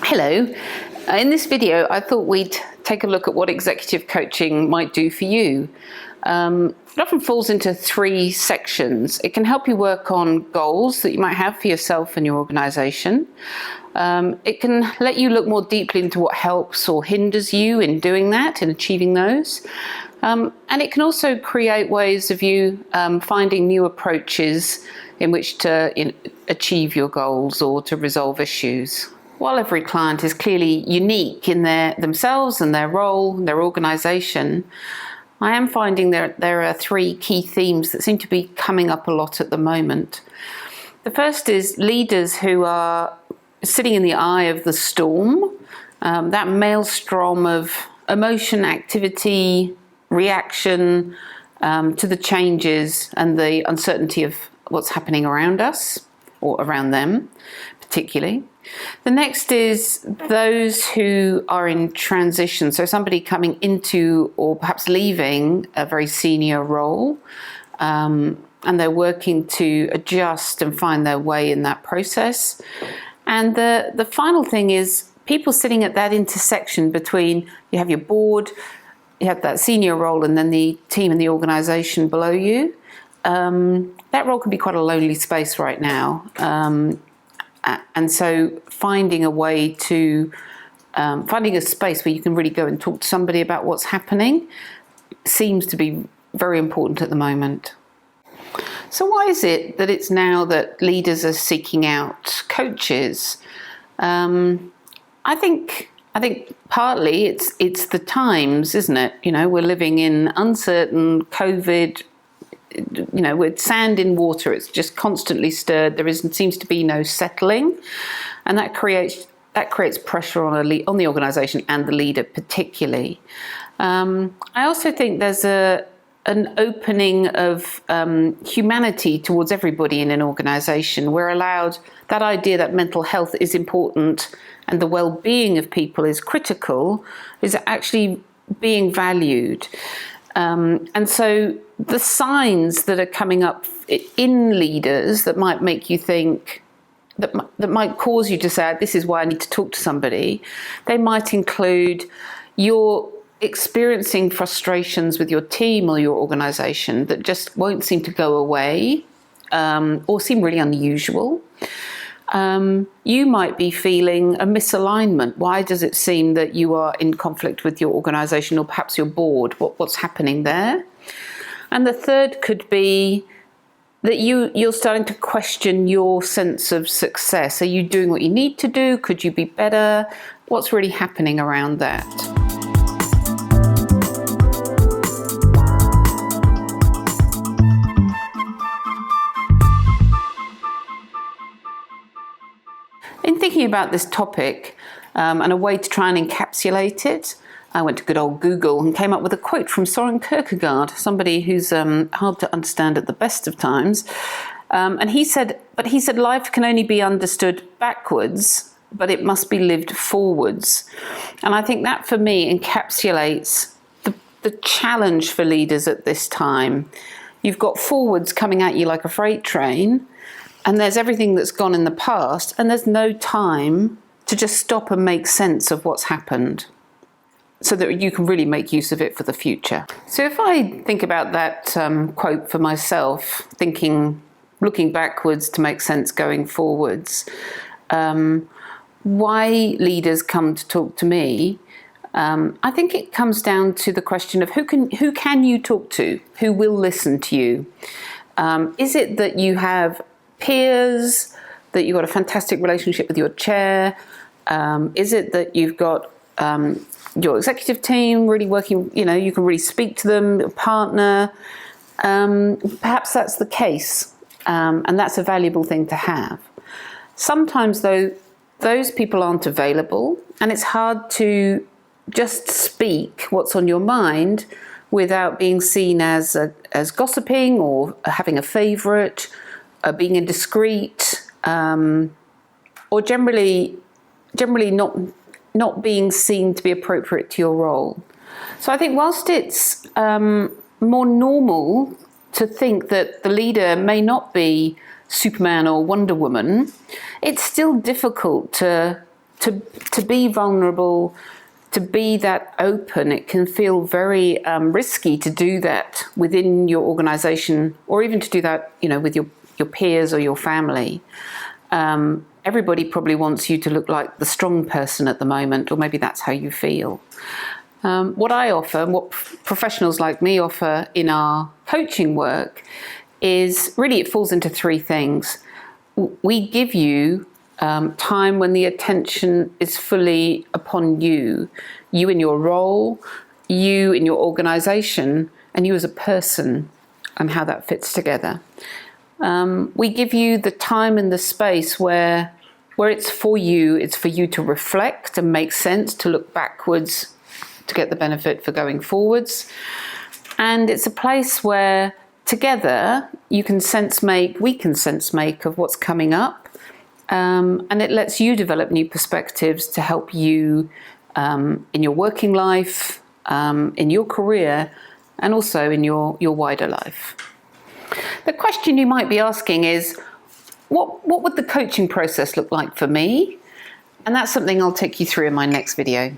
Hello. In this video, I thought we'd take a look at what executive coaching might do for you. It often falls into three sections. It can help you work on goals that you might have for yourself and your organisation. It can let you look more deeply into what helps or hinders you in doing that, in achieving those. And it can also create ways of you finding new approaches in which to achieve your goals or to resolve issues. While every client is clearly unique in themselves and their role, their organisation, I am finding there are three key themes that seem to be coming up a lot at the moment. The first is leaders who are sitting in the eye of the storm, that maelstrom of emotion, activity, reaction to the changes and the uncertainty of what's happening around us or around them particularly. The next is those who are in transition, so somebody coming into or perhaps leaving a very senior role, and they're working to adjust and find their way in that process. And the final thing is people sitting at that intersection between, you have your board, you have that senior role, and then the team and the organisation below you. That role can be quite a lonely space right now. And so finding a way to, finding a space where you can really go and talk to somebody about what's happening seems to be very important at the moment. So why is it that it's now that leaders are seeking out coaches? I think partly it's the times, isn't it? You know, we're living in uncertain COVID. You know, with sand in water, it's just constantly stirred. Seems to be no settling, and that creates pressure on the organisation and the leader particularly. I also think there's an opening of humanity towards everybody in an organisation. We're allowed that idea that mental health is important and the well-being of people is critical, is actually being valued. And so the signs that are coming up in leaders that might make you think, that might cause you to say, this is why I need to talk to somebody, they might include you're experiencing frustrations with your team or your organisation that just won't seem to go away, or seem really unusual. You might be feeling a misalignment. Why does it seem that you are in conflict with your organisation or perhaps your board? What's happening there? And the third could be that you're starting to question your sense of success. Are you doing what you need to do? Could you be better? What's really happening around that? In thinking about this topic and a way to try and encapsulate it, I went to good old Google and came up with a quote from Soren Kirkegaard, somebody who's hard to understand at the best of times. And he said, life can only be understood backwards, but it must be lived forwards. And I think that for me encapsulates the challenge for leaders at this time. You've got forwards coming at you like a freight train, and there's everything that's gone in the past, and there's no time to just stop and make sense of what's happened so that you can really make use of it for the future. So if I think about that quote for myself, looking backwards to make sense going forwards, why leaders come to talk to me, I think it comes down to the question of who can you talk to? Who will listen to you? Is it that you have peers, that you've got a fantastic relationship with your chair? Is it that you've got your executive team really working, you can really speak to them, a partner? Perhaps that's the case, and that's a valuable thing to have. Sometimes, though, those people aren't available, and it's hard to just speak what's on your mind without being seen as gossiping or having a favourite, being indiscreet, or generally not being seen to be appropriate to your role. So I think whilst it's more normal to think that the leader may not be Superman or Wonder Woman, it's still difficult to to be vulnerable, to be that open, it can feel very risky to do that within your organization, or even to do that, with your peers or your family. Everybody probably wants you to look like the strong person at the moment, or maybe that's how you feel. What I offer, and what professionals like me offer in our coaching work, is really, it falls into three things. We give you time when the attention is fully upon you in your role, you in your organization, and you as a person, and how that fits together. We give you the time and the space where it's for you to reflect and make sense, to look backwards, to get the benefit for going forwards. And it's a place where together we can sense make of what's coming up. And it lets you develop new perspectives to help you in your working life, in your career, and also in your wider life. The question you might be asking is, what would the coaching process look like for me? And that's something I'll take you through in my next video.